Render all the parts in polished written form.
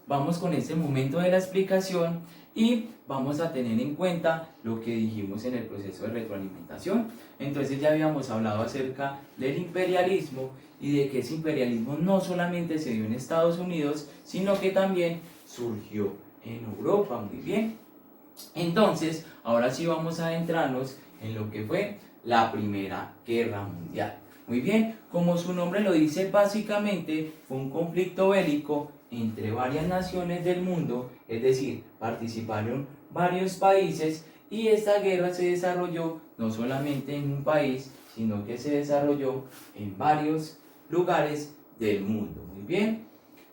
Vamos con este momento de la explicación y vamos a tener en cuenta lo que dijimos en el proceso de retroalimentación. Entonces ya habíamos hablado acerca del imperialismo y de que ese imperialismo no solamente se dio en Estados Unidos, sino que también surgió en Europa. Muy bien. Entonces, ahora sí vamos a adentrarnos en lo que fue la Primera Guerra Mundial. Muy bien, como su nombre lo dice, básicamente fue un conflicto bélico entre varias naciones del mundo, es decir, participaron varios países y esta guerra se desarrolló no solamente en un país, sino que se desarrolló en varios lugares del mundo. Muy bien,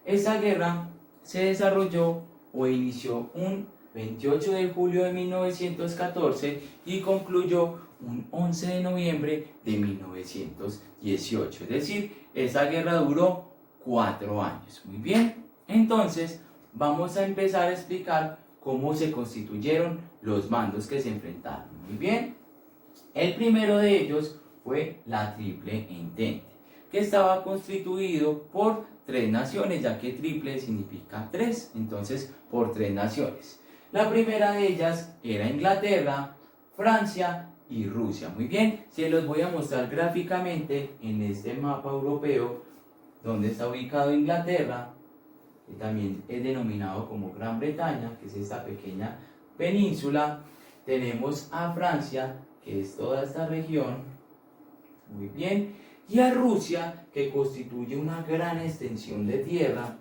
esta guerra se desarrolló o inició un 28 de julio de 1914 y concluyó un 11 de noviembre de 1918. Es decir, esa guerra duró 4 años. Muy bien, entonces vamos a empezar a explicar cómo se constituyeron los bandos que se enfrentaron. Muy bien, el primero de ellos fue la Triple Entente, que estaba constituido por 3 naciones, ya que triple significa 3, entonces por 3 naciones. La primera de ellas era Inglaterra, Francia y Rusia. Muy bien, se los voy a mostrar gráficamente en este mapa europeo, donde está ubicado Inglaterra, que también es denominado como Gran Bretaña, que es esta pequeña península. Tenemos a Francia, que es toda esta región, muy bien, y a Rusia, que constituye una gran extensión de tierra,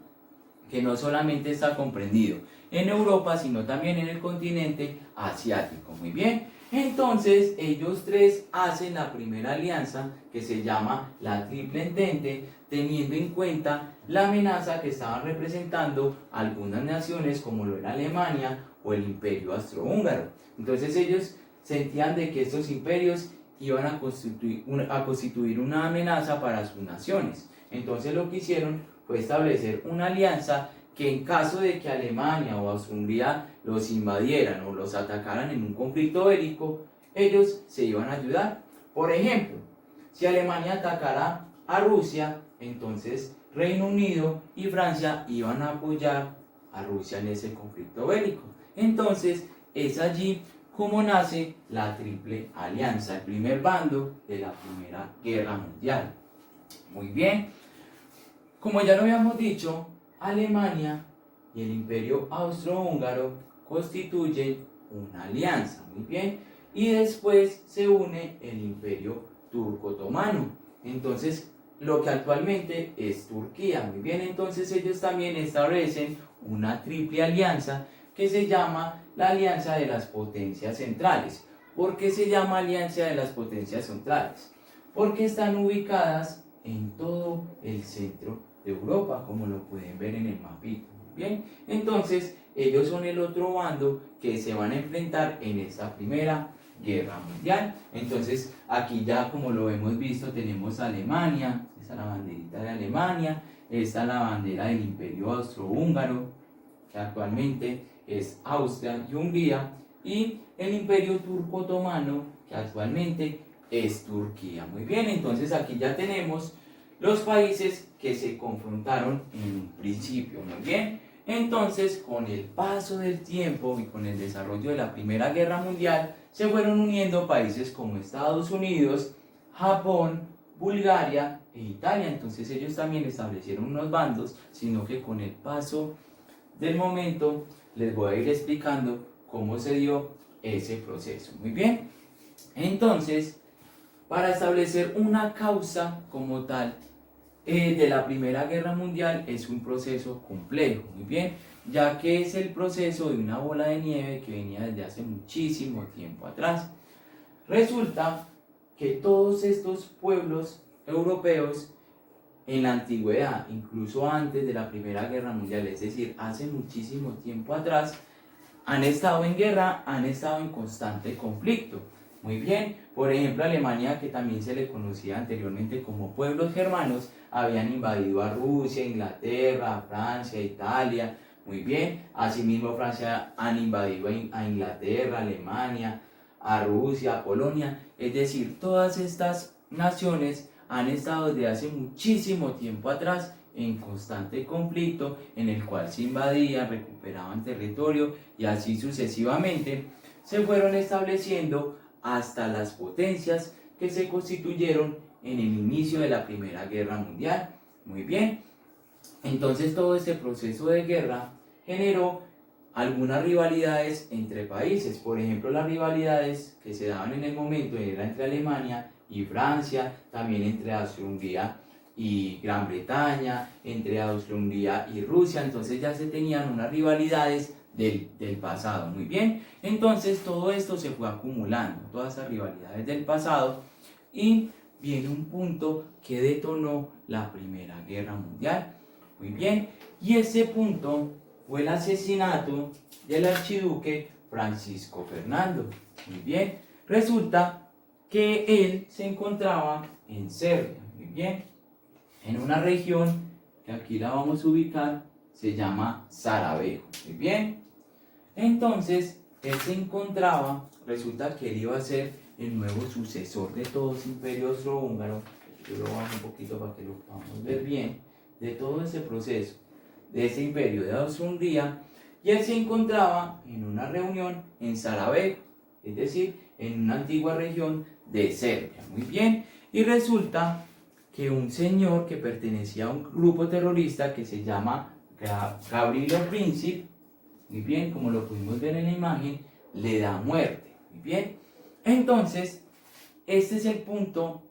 que no solamente está comprendido en Europa, sino también en el continente asiático. Muy bien, entonces ellos tres hacen la primera alianza, que se llama la Triple Entente, teniendo en cuenta la amenaza que estaban representando algunas naciones, como lo era Alemania o el Imperio Austrohúngaro. Entonces ellos sentían de que estos imperios iban a constituir una amenaza para sus naciones. Entonces lo que hicieron fue establecer una alianza que, en caso de que Alemania o Austria los invadieran o los atacaran en un conflicto bélico, ellos se iban a ayudar. Por ejemplo, si Alemania atacara a Rusia, entonces Reino Unido y Francia iban a apoyar a Rusia en ese conflicto bélico. Entonces es allí como nace la Triple Alianza, el primer bando de la Primera Guerra Mundial. Muy bien, como ya lo habíamos dicho, Alemania y el Imperio Austrohúngaro constituyen una alianza. Muy bien, y después se une el Imperio Turco-Otomano. Entonces, lo que actualmente es Turquía. Muy bien, entonces ellos también establecen una triple alianza que se llama la Alianza de las Potencias Centrales. ¿Por qué se llama Alianza de las Potencias Centrales? Porque están ubicadas en todo el centro de Europa, como lo pueden ver en el mapito. Bien, entonces ellos son el otro bando que se van a enfrentar en esta Primera Guerra Mundial. Entonces aquí ya, como lo hemos visto, tenemos a Alemania, esta es la banderita de Alemania, esta es la bandera del Imperio Austrohúngaro, que actualmente es Austria y Hungría, y el Imperio Turco-Otomano, que actualmente es Turquía. Muy bien, entonces aquí ya tenemos los países que se confrontaron en un principio. Muy bien, entonces con el paso del tiempo y con el desarrollo de la Primera Guerra Mundial se fueron uniendo países como Estados Unidos, Japón, Bulgaria e Italia. Entonces ellos también establecieron unos bandos, sino que con el paso del momento les voy a ir explicando cómo se dio ese proceso. Muy bien, entonces para establecer una causa como tal de la Primera Guerra Mundial es un proceso complejo. Muy bien, ya que es el proceso de una bola de nieve que venía desde hace muchísimo tiempo atrás. Resulta que todos estos pueblos europeos en la antigüedad, incluso antes de la Primera Guerra Mundial, es decir, hace muchísimo tiempo atrás, han estado en guerra, han estado en constante conflicto. Muy bien, por ejemplo, Alemania, que también se le conocía anteriormente como pueblos germanos, habían invadido a Rusia, Inglaterra, Francia, Italia. Muy bien, asimismo Francia han invadido a Inglaterra, Alemania, a Rusia, a Polonia. Es decir, todas estas naciones han estado desde hace muchísimo tiempo atrás en constante conflicto en el cual se invadían, recuperaban territorio y así sucesivamente se fueron estableciendo hasta las potencias que se constituyeron en el inicio de la Primera Guerra Mundial. Muy bien, entonces todo este proceso de guerra generó algunas rivalidades entre países. Por ejemplo, las rivalidades que se daban en el momento era entre Alemania y Francia, también entre Austria-Hungría y Gran Bretaña, entre Austria-Hungría y Rusia. Entonces ya se tenían unas rivalidades del pasado. Muy bien, entonces todo esto se fue acumulando, todas esas rivalidades del pasado, y viene un punto que detonó la Primera Guerra Mundial. Muy bien, y ese punto fue el asesinato del archiduque Francisco Fernando. Muy bien, resulta que él se encontraba en Serbia, muy bien, en una región que aquí la vamos a ubicar, se llama Sarajevo, muy bien. Entonces, él se encontraba, resulta que él iba a ser el nuevo sucesor de todo ese imperio austrohúngaro. Yo lo bajo un poquito para que lo podamos ver bien, de todo ese proceso, de ese imperio de Austria-Hungría, y él se encontraba en una reunión en Sarajevo, es decir, en una antigua región de Serbia, muy bien, y resulta que un señor que pertenecía a un grupo terrorista que se llama Gavrilo Princip, muy bien, como lo pudimos ver en la imagen, le da muerte, muy bien. Entonces, este es el punto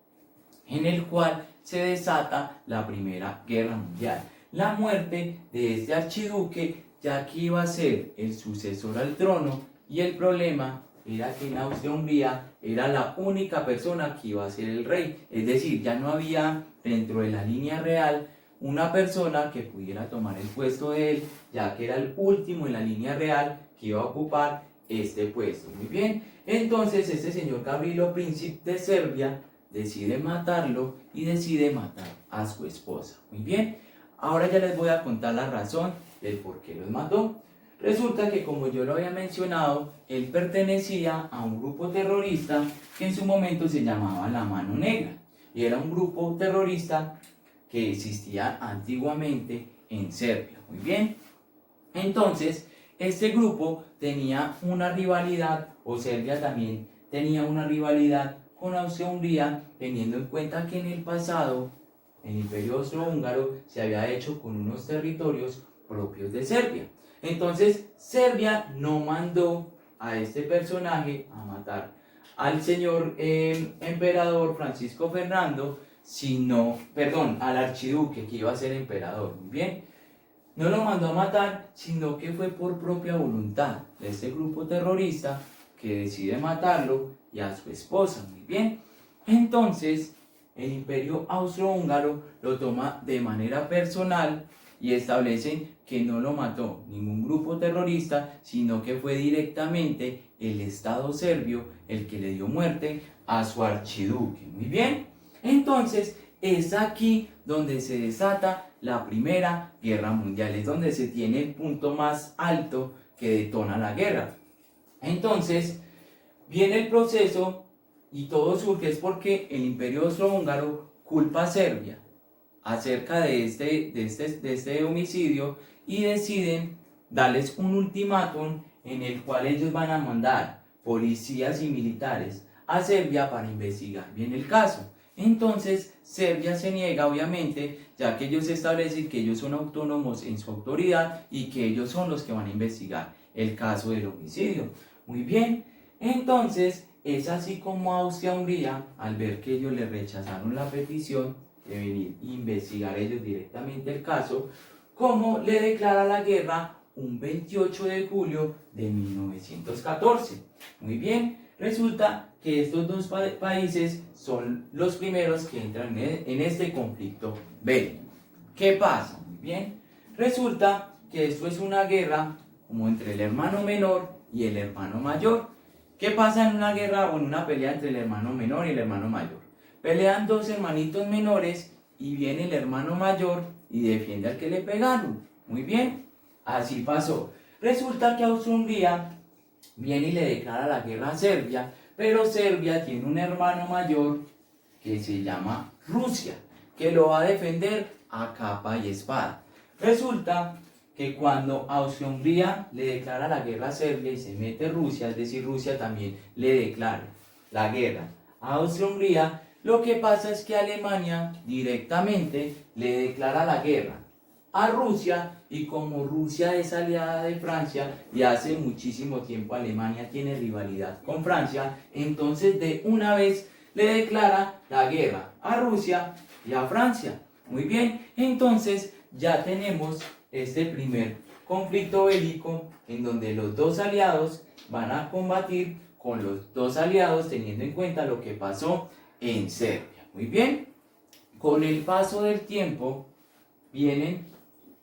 en el cual se desata la Primera Guerra Mundial. La muerte de este archiduque, ya que iba a ser el sucesor al trono, y el problema era que en Austria-Hungría era la única persona que iba a ser el rey, es decir, ya no había dentro de la línea real una persona que pudiera tomar el puesto de él, ya que era el último en la línea real que iba a ocupar este puesto. Muy bien, entonces este señor Gavrilo Princip de Serbia decide matarlo y decide matar a su esposa. Muy bien, ahora ya les voy a contar la razón del por qué los mató. Resulta que, como yo lo había mencionado, él pertenecía a un grupo terrorista que en su momento se llamaba La Mano Negra, y era un grupo terrorista que existía antiguamente en Serbia. Muy bien, entonces este grupo tenía una rivalidad, o Serbia también tenía una rivalidad con Austria-Hungría, teniendo en cuenta que en el pasado el imperio austrohúngaro se había hecho con unos territorios propios de Serbia. Entonces Serbia no mandó a este personaje a matar al señor emperador Francisco Fernando, al archiduque que iba a ser emperador. Muy bien, no lo mandó a matar, sino que fue por propia voluntad de este grupo terrorista que decide matarlo y a su esposa. Muy bien, entonces el imperio austrohúngaro lo toma de manera personal y establecen que no lo mató ningún grupo terrorista, sino que fue directamente el Estado serbio el que le dio muerte a su archiduque. Muy bien, entonces es aquí donde se desata la Primera Guerra Mundial, es donde se tiene el punto más alto que detona la guerra. Entonces viene el proceso y todo surge es porque el imperio austrohúngaro culpa a Serbia acerca de este homicidio y deciden darles un ultimátum en el cual ellos van a mandar policías y militares a Serbia para investigar bien el caso. Entonces Serbia se niega, obviamente, ya que ellos establecen que ellos son autónomos en su autoridad y que ellos son los que van a investigar el caso del homicidio. Muy bien, entonces es así como Austria-Hungría, al ver que ellos le rechazaron la petición de venir a investigar ellos directamente el caso, como le declara la guerra un 28 de julio de 1914. Muy bien, resulta que estos dos países son los primeros que entran en este conflicto bélico. ¿Qué pasa? Muy bien, resulta que esto es una guerra como entre el hermano menor y el hermano mayor. ¿Qué pasa en una guerra o en una pelea entre el hermano menor y el hermano mayor? Pelean dos hermanitos menores y viene el hermano mayor y defiende al que le pegaron. Muy bien, así pasó. Resulta que Austria-Hungría viene y le declara la guerra a Serbia, pero Serbia tiene un hermano mayor que se llama Rusia, que lo va a defender a capa y espada. Resulta que cuando Austria-Hungría le declara la guerra a Serbia y se mete Rusia, es decir, Rusia también le declara la guerra a Austria-Hungría, lo que pasa es que Alemania directamente le declara la guerra a Rusia, y como Rusia es aliada de Francia y hace muchísimo tiempo Alemania tiene rivalidad con Francia, entonces de una vez le declara la guerra a Rusia y a Francia. Muy bien, entonces ya tenemos este primer conflicto bélico en donde los dos aliados van a combatir con los dos aliados teniendo en cuenta lo que pasó en Serbia. Muy bien, con el paso del tiempo vienen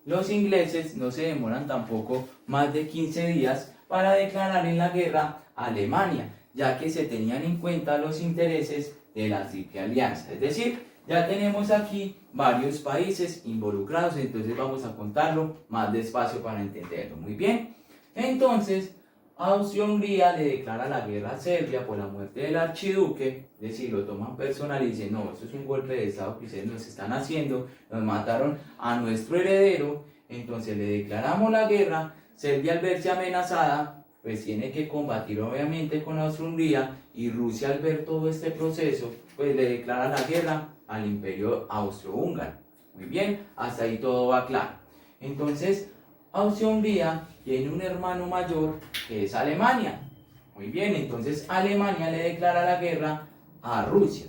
los ingleses, no se demoran tampoco más de 15 días para declarar en la guerra a Alemania, ya que se tenían en cuenta los intereses de la Triple Alianza. Es decir, ya tenemos aquí varios países involucrados, entonces vamos a contarlo más despacio para entenderlo. Muy bien, entonces Austria-Hungría le declara la guerra a Serbia por la muerte del archiduque, es decir, lo toman personal y dicen, no, esto es un golpe de estado que ustedes nos están haciendo, nos mataron a nuestro heredero, entonces le declaramos la guerra. Serbia, al verse amenazada, pues tiene que combatir obviamente con Austria-Hungría, y Rusia, al ver todo este proceso, pues le declara la guerra al imperio austrohúngaro. Muy bien, hasta ahí todo va claro. Entonces, Austria-Hungría tiene un hermano mayor que es Alemania. Muy bien, entonces Alemania le declara la guerra a Rusia.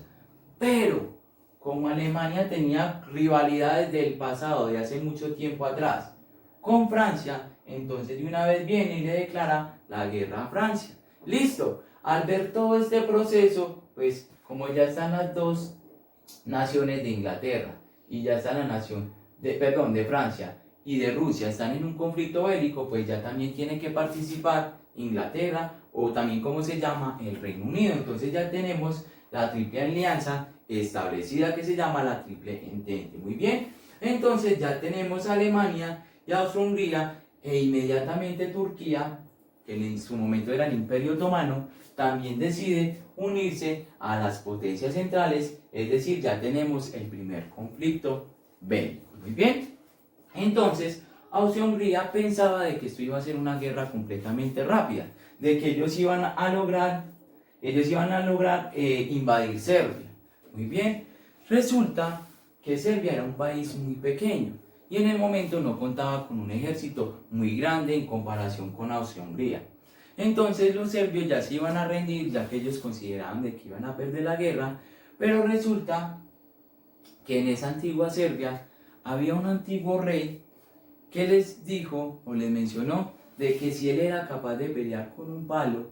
Pero, como Alemania tenía rivalidades del pasado, de hace mucho tiempo atrás, con Francia, entonces de una vez viene y le declara la guerra a Francia. Listo, al ver todo este proceso, pues como ya están las dos naciones de Inglaterra y ya está la nación de Francia y de Rusia están en un conflicto bélico, pues ya también tiene que participar Inglaterra, o también como se llama el Reino Unido. Entonces ya tenemos la Triple Alianza establecida, que se llama la Triple Entente. Muy bien, entonces ya tenemos Alemania y Austria-Hungría, e inmediatamente Turquía, que en su momento era el Imperio Otomano, también decide unirse a las potencias centrales, es decir, ya tenemos el primer conflicto bélico. Muy bien, entonces Austria-Hungría pensaba de que esto iba a ser una guerra completamente rápida, de que ellos iban a lograr invadir Serbia. Muy bien, resulta que Serbia era un país muy pequeño y en el momento no contaba con un ejército muy grande en comparación con Austria-Hungría. Entonces los serbios ya se iban a rendir, ya que ellos consideraban de que iban a perder la guerra, pero resulta que en esa antigua Serbia había un antiguo rey que les dijo o les mencionó de que si él era capaz de pelear con un palo,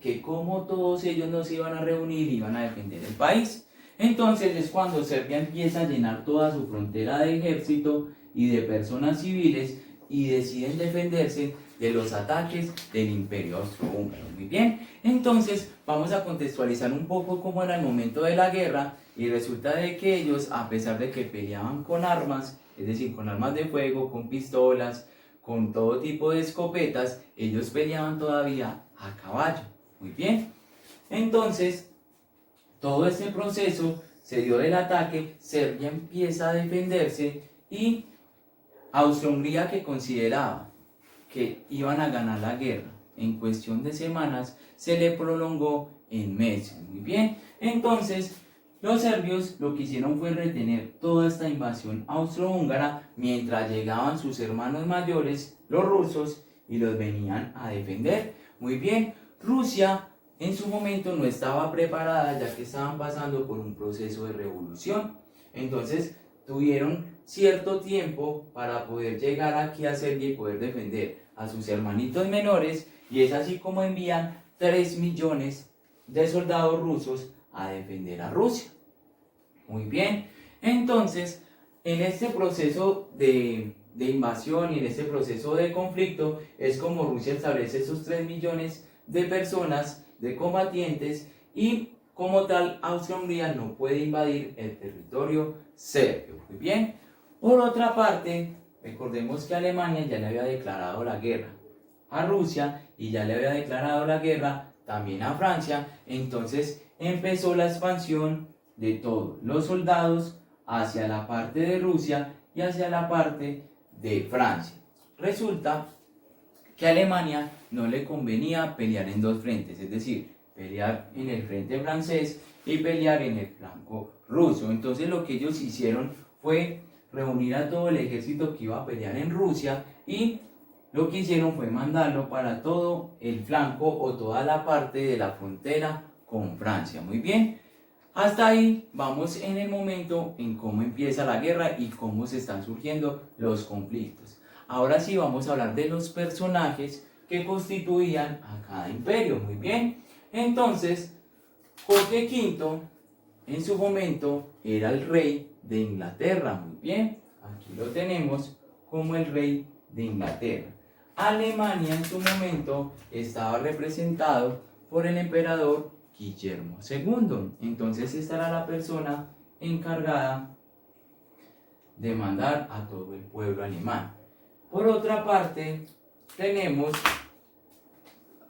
que como todos ellos no se iban a reunir, iban a defender el país. Entonces es cuando Serbia empieza a llenar toda su frontera de ejército y de personas civiles, y deciden defenderse de los ataques del Imperio Austrohúngaro. Muy bien, entonces vamos a contextualizar un poco cómo era el momento de la guerra, y resulta de que ellos, a pesar de que peleaban con armas, es decir, con armas de fuego, con pistolas, con todo tipo de escopetas, ellos peleaban todavía a caballo. Muy bien, entonces todo este proceso se dio del ataque, Serbia empieza a defenderse y Austria-Hungría, que consideraba que iban a ganar la guerra en cuestión de semanas, se le prolongó en meses. Muy bien, entonces los serbios lo que hicieron fue retener toda esta invasión austrohúngara mientras llegaban sus hermanos mayores, los rusos, y los venían a defender. Muy bien, Rusia en su momento no estaba preparada, ya que estaban pasando por un proceso de revolución. Entonces tuvieron cierto tiempo para poder llegar aquí a Serbia y poder defender a sus hermanitos menores, y es así como envían 3 millones de soldados rusos a defender a Rusia. Muy bien, entonces en este proceso de invasión y en este proceso de conflicto es como Rusia establece esos 3 millones de personas, de combatientes, y como tal Austria-Hungría no puede invadir el territorio serbio. Muy bien, por otra parte, recordemos que Alemania ya le había declarado la guerra a Rusia y ya le había declarado la guerra también a Francia. Entonces empezó la expansión de todos los soldados hacia la parte de Rusia, y hacia la parte de Francia. Resulta que a Alemania no le convenía pelear en dos frentes, es decir, pelear en el frente francés y pelear en el flanco ruso. Entonces lo que ellos hicieron fue reunir a todo el ejército que iba a pelear en Rusia y lo que hicieron fue mandarlo para todo el flanco o toda la parte de la frontera con Francia. Muy bien, hasta ahí vamos en el momento en cómo empieza la guerra y cómo se están surgiendo los conflictos. Ahora sí vamos a hablar de los personajes que constituían a cada imperio. Muy bien, entonces Jorge V en su momento era el rey de Inglaterra. Muy bien, aquí lo tenemos como el rey de Inglaterra. Alemania en su momento estaba representado por el emperador Guillermo II. Entonces esta era la persona encargada de mandar a todo el pueblo alemán. Por otra parte, tenemos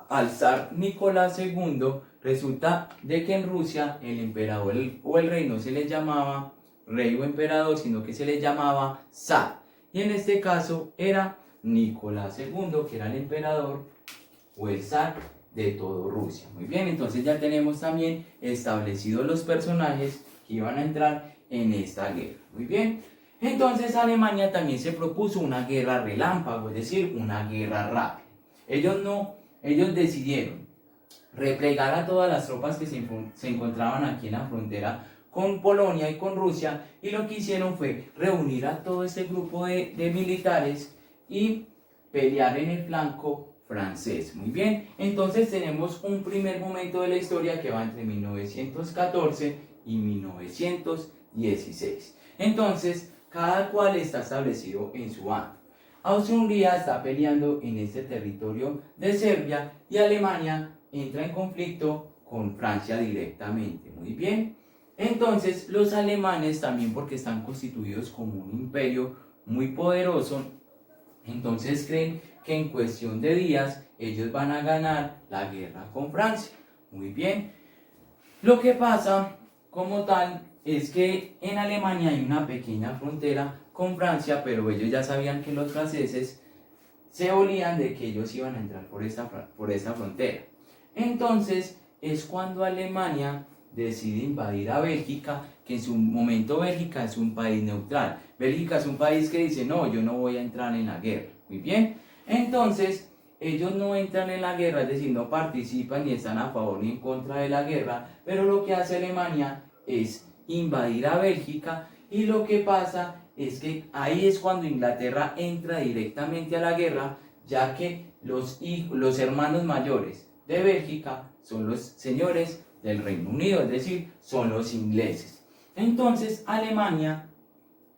al zar Nicolás II. Resulta de que en Rusia el emperador o el rey no se le llamaba rey o emperador, sino que se le llamaba zar. Y en este caso era Nicolás II, que era el emperador o el zar de todo Rusia. Muy bien, entonces ya tenemos también establecidos los personajes que iban a entrar en esta guerra. Muy bien, entonces Alemania también se propuso una guerra relámpago, es decir, una guerra rápida. Ellos decidieron replegar a todas las tropas que se encontraban aquí en la frontera con Polonia y con Rusia, y lo que hicieron fue reunir a todo este grupo de militares y pelear en el flanco francés. Muy bien, entonces tenemos un primer momento de la historia que va entre 1914 y 1916. Entonces, cada cual está establecido en su bando. Austria-Hungría está peleando en este territorio de Serbia y Alemania entra en conflicto con Francia directamente. Muy bien, entonces los alemanes también, porque están constituidos como un imperio muy poderoso, entonces creen que en cuestión de días ellos van a ganar la guerra con Francia. Muy bien, lo que pasa como tal es que en Alemania hay una pequeña frontera con Francia, pero ellos ya sabían que los franceses se olían de que ellos iban a entrar por esa frontera. Entonces es cuando Alemania decide invadir a Bélgica, que en su momento Bélgica es un país neutral. Bélgica es un país que dice, no, yo no voy a entrar en la guerra. Muy bien, entonces ellos no entran en la guerra, es decir, no participan ni están a favor ni en contra de la guerra, pero lo que hace Alemania es invadir a Bélgica, y lo que pasa es que ahí es cuando Inglaterra entra directamente a la guerra, ya que los hermanos mayores de Bélgica son los señores del Reino Unido, es decir, son los ingleses. Entonces Alemania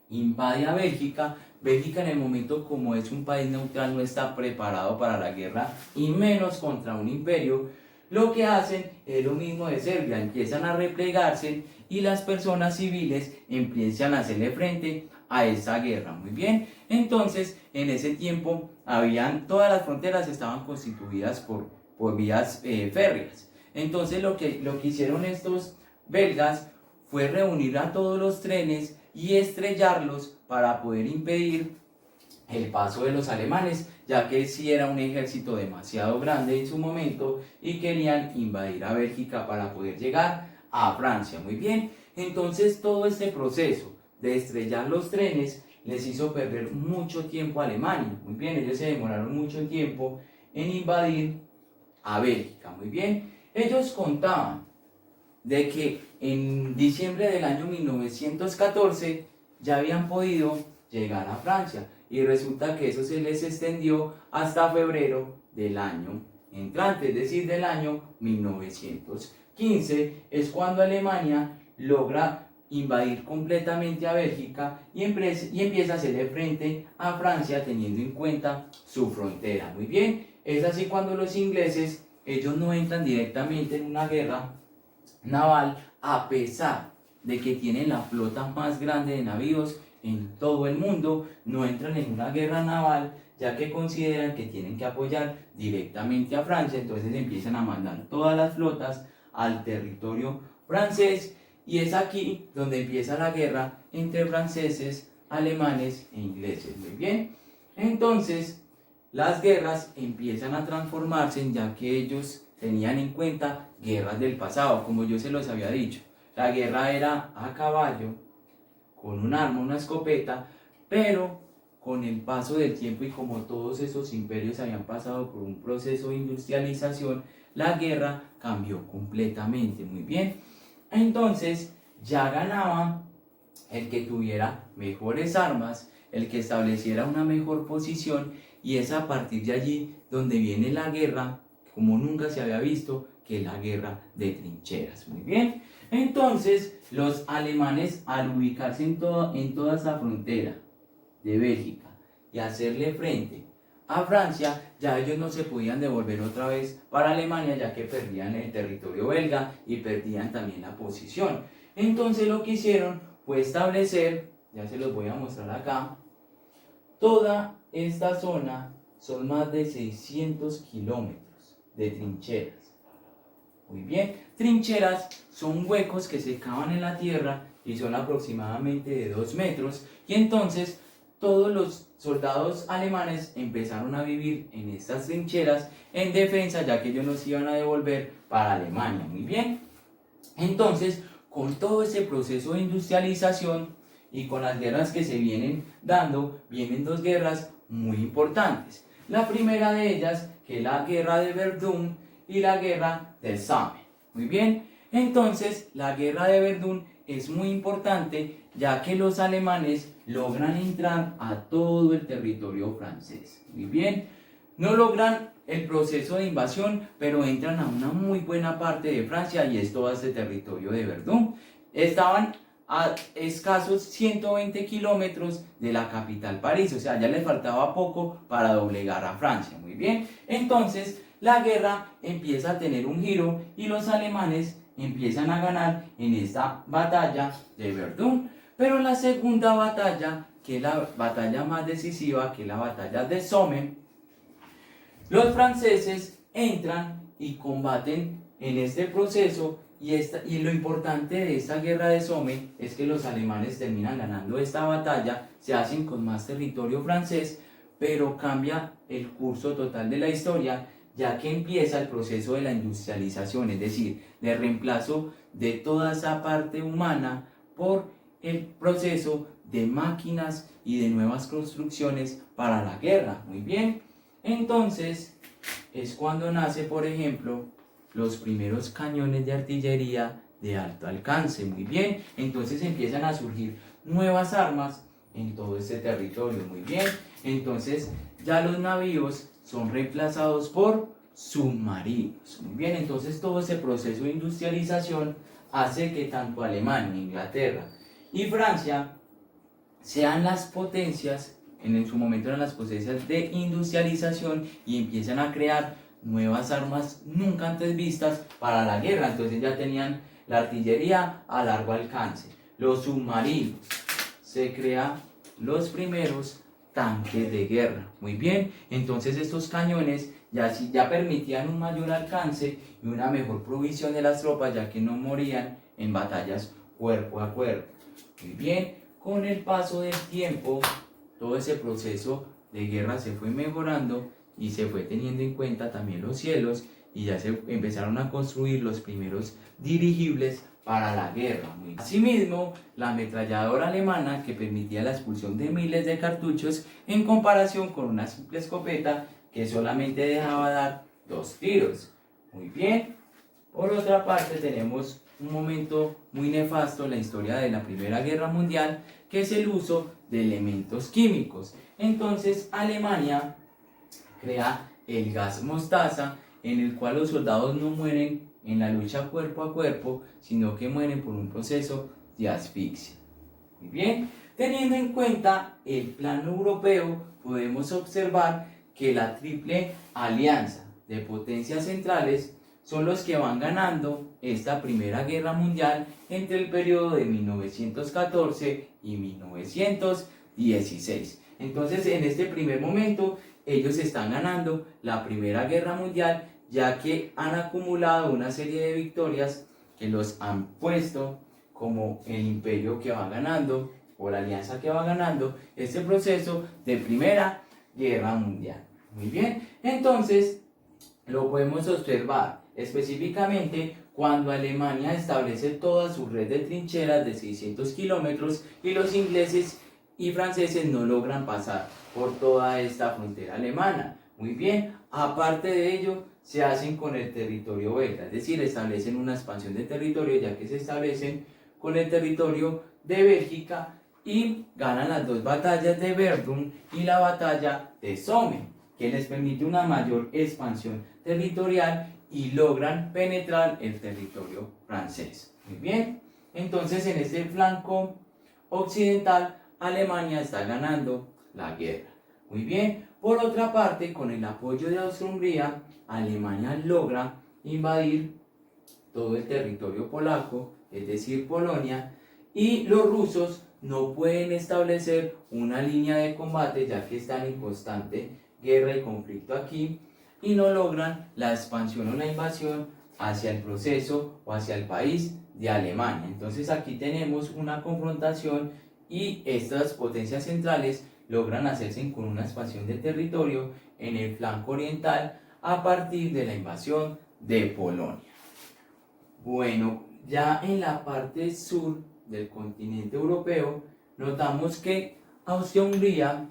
invade a Bélgica. Bélgica en el momento, como es un país neutral, no está preparado para la guerra y menos contra un imperio. Lo que hacen es lo mismo de Serbia, empiezan a replegarse y las personas civiles empiezan a hacerle frente a esa guerra. Muy bien, entonces en ese tiempo todas las fronteras estaban constituidas por vías férreas. Entonces lo que hicieron estos belgas fue reunir a todos los trenes y estrellarlos para poder impedir el paso de los alemanes, ya que sí era un ejército demasiado grande en su momento y querían invadir a Bélgica para poder llegar a Francia. Muy bien, entonces todo este proceso de estrellar los trenes les hizo perder mucho tiempo a Alemania. Muy bien, ellos se demoraron mucho tiempo en invadir a Bélgica. Muy bien, ellos contaban de que en diciembre del año 1914 ya habían podido llegar a Francia, y resulta que eso se les extendió hasta febrero del año entrante, es decir, del año 1915, es cuando Alemania logra invadir completamente a Bélgica y empieza a hacerle frente a Francia teniendo en cuenta su frontera. Muy bien, es así cuando los ingleses, ellos no entran directamente en una guerra naval, a pesar de que tienen la flota más grande de navíos en todo el mundo, no entran en una guerra naval, ya que consideran que tienen que apoyar directamente a Francia. Entonces empiezan a mandar todas las flotas al territorio francés, y es aquí donde empieza la guerra entre franceses alemanes e ingleses. Muy bien. Entonces, las guerras empiezan a transformarse ya que ellos tenían en cuenta guerras del pasado, como yo se los había dicho. La guerra era a caballo, con un arma, una escopeta, pero con el paso del tiempo y como todos esos imperios habían pasado por un proceso de industrialización, la guerra cambió completamente. Muy bien. Entonces, ya ganaba el que tuviera mejores armas, el que estableciera una mejor posición, y es a partir de allí donde viene la guerra, como nunca se había visto, que es la guerra de trincheras. Muy bien. Entonces, los alemanes, al ubicarse en toda esa frontera de Bélgica y hacerle frente a Francia, ya ellos no se podían devolver otra vez para Alemania, ya que perdían el territorio belga y perdían también la posición. Entonces lo que hicieron fue establecer, ya se los voy a mostrar acá, toda esta zona son más de 600 kilómetros de trincheras. Muy bien, trincheras son huecos que se cavan en la tierra y son aproximadamente de 2 metros, y entonces todos los soldados alemanes empezaron a vivir en estas trincheras en defensa, ya que ellos no se iban a devolver para Alemania. Muy bien, entonces con todo ese proceso de industrialización y con las guerras que se vienen dando, vienen dos guerras muy importantes. La primera de ellas, que es la guerra de Verdún y la guerra de Somme. Muy bien, entonces la guerra de Verdún es muy importante, ya que los alemanes logran entrar a todo el territorio francés. Muy bien, no logran el proceso de invasión, pero entran a una muy buena parte de Francia, y es todo este territorio de Verdún. Estaban a escasos 120 kilómetros de la capital París, o sea, ya les faltaba poco para doblegar a Francia. Muy bien, entonces la guerra empieza a tener un giro y los alemanes empiezan a ganar en esta batalla de Verdún. Pero la segunda batalla, que es la batalla más decisiva, que es la batalla de Somme, los franceses entran y combaten en este proceso, y lo importante de esta guerra de Somme es que los alemanes terminan ganando esta batalla, se hacen con más territorio francés, pero cambia el curso total de la historia, ya que empieza el proceso de la industrialización, es decir, de reemplazo de toda esa parte humana por el proceso de máquinas y de nuevas construcciones para la guerra. Muy bien, entonces es cuando nace, por ejemplo, los primeros cañones de artillería de alto alcance. Muy bien, entonces empiezan a surgir nuevas armas en todo este territorio. Muy bien, entonces ya los navíos son reemplazados por submarinos. Muy bien, entonces todo ese proceso de industrialización hace que tanto Alemania, Inglaterra y Francia sean las potencias, en su momento eran las potencias de industrialización, y empiezan a crear nuevas armas nunca antes vistas para la guerra. Entonces ya tenían la artillería a largo alcance, los submarinos, se crean los primeros tanques de guerra. Muy bien, entonces estos cañones ya permitían un mayor alcance y una mejor provisión de las tropas, ya que no morían en batallas cuerpo a cuerpo. Muy bien, con el paso del tiempo, todo ese proceso de guerra se fue mejorando y se fue teniendo en cuenta también los cielos, y ya se empezaron a construir los primeros dirigibles para la guerra. Asimismo, la ametralladora alemana, que permitía la expulsión de miles de cartuchos en comparación con una simple escopeta que solamente dejaba dar 2 tiros. Muy bien, por otra parte tenemos un momento muy nefasto en la historia de la Primera Guerra Mundial, que es el uso de elementos químicos. Entonces Alemania crea el gas mostaza, en el cual los soldados no mueren en la lucha cuerpo a cuerpo, sino que mueren por un proceso de asfixia. Muy bien, teniendo en cuenta el plano europeo, podemos observar que la triple alianza de potencias centrales son los que van ganando esta Primera Guerra Mundial entre el periodo de 1914 y 1916. Entonces, en este primer momento, ellos están ganando la Primera Guerra Mundial, ya que han acumulado una serie de victorias que los han puesto como el imperio que va ganando o la alianza que va ganando este proceso de Primera Guerra Mundial. Muy bien, entonces lo podemos observar específicamente cuando Alemania establece toda su red de trincheras de 600 kilómetros y los ingleses y franceses no logran pasar por toda esta frontera alemana. Muy bien, aparte de ello, se hacen con el territorio belga, es decir, establecen una expansión de territorio ya que se establecen con el territorio de Bélgica y ganan las dos batallas de Verdun y la batalla de Somme, que les permite una mayor expansión territorial y logran penetrar el territorio francés. Muy bien, entonces en este flanco occidental Alemania está ganando la guerra. Muy bien, por otra parte, con el apoyo de Austria-Hungría, Alemania logra invadir todo el territorio polaco, es decir, Polonia, y los rusos no pueden establecer una línea de combate ya que están en constante guerra y conflicto aquí y no logran la expansión o la invasión hacia el proceso o hacia el país de Alemania. Entonces aquí tenemos una confrontación y estas potencias centrales logran hacerse con una expansión de territorio en el flanco oriental a partir de la invasión de Polonia. Bueno, ya en la parte sur del continente europeo, notamos que Austria-Hungría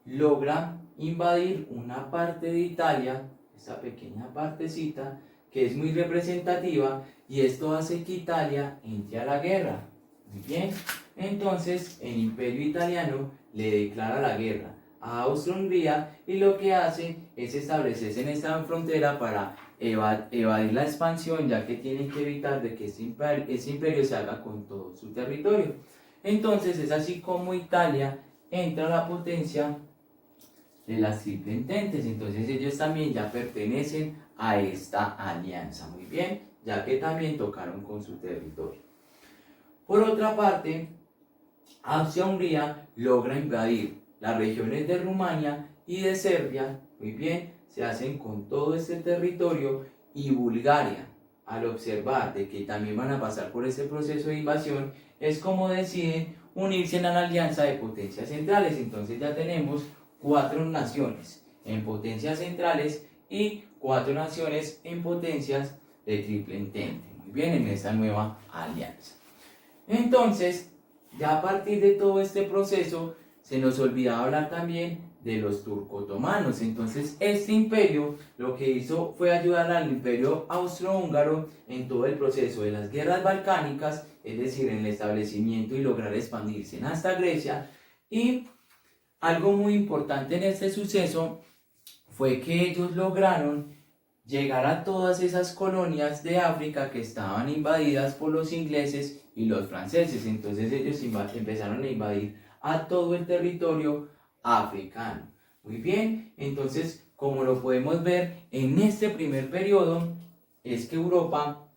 logra invadir una parte de Italia, esta pequeña partecita, que es muy representativa, y esto hace que Italia entre a la guerra. Muy bien, entonces el Imperio Italiano le declara la guerra a Austria-Hungría y lo que hace es establecerse en esta frontera para evadir la expansión, ya que tienen que evitar de que este imperio se haga con todo su territorio. Entonces es así como Italia entra a la potencia de las Triple Ententes. Entonces ellos también ya pertenecen a esta alianza. Muy bien, ya que también tocaron con su territorio. Por otra parte, Austria-Hungría logra invadir las regiones de Rumania y de Serbia. Muy bien, se hacen con todo este territorio, y Bulgaria, al observar de que también van a pasar por este proceso de invasión, es como deciden unirse a la alianza de potencias centrales. Entonces ya tenemos 4 naciones en potencias centrales y 4 naciones en potencias de Triple Entente. Muy bien, en esta nueva alianza. Entonces, ya a partir de todo este proceso, se nos olvidaba hablar también de los turco-otomanos. Entonces, este imperio lo que hizo fue ayudar al imperio austrohúngaro en todo el proceso de las guerras balcánicas, es decir, en el establecimiento y lograr expandirse hasta Grecia. Y algo muy importante en este suceso fue que ellos lograron llegar a todas esas colonias de África que estaban invadidas por los ingleses y los franceses. Entonces ellos empezaron a invadir a todo el territorio africano. Muy bien, entonces como lo podemos ver en este primer periodo, es que Europa,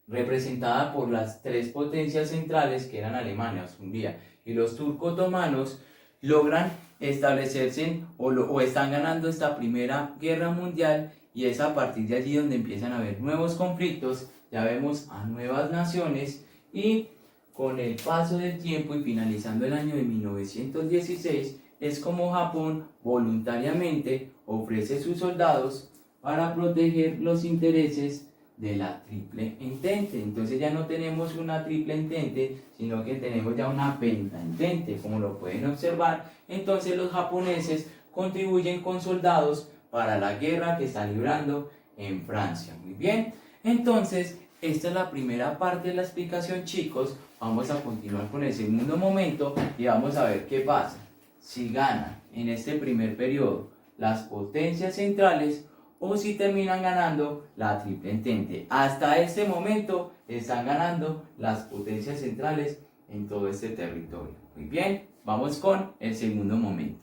representada por las 3 potencias centrales que eran Alemania, Austria y los turco-otomanos, logran establecerse o están ganando esta Primera Guerra Mundial, y es a partir de allí donde empiezan a haber nuevos conflictos. Ya vemos a nuevas naciones, y con el paso del tiempo y finalizando el año de 1916 es como Japón voluntariamente ofrece sus soldados para proteger los intereses de la Triple Entente. Entonces ya no tenemos una Triple Entente, sino que tenemos ya una Pentaentente, como lo pueden observar. Entonces los japoneses contribuyen con soldados para la guerra que están librando en Francia. Muy bien, entonces esta es la primera parte de la explicación, chicos. Vamos a continuar con el segundo momento y vamos a ver qué pasa si ganan en este primer periodo las potencias centrales o si terminan ganando la Triple Entente. Hasta este momento están ganando las potencias centrales en todo este territorio. Muy bien, vamos con el segundo momento.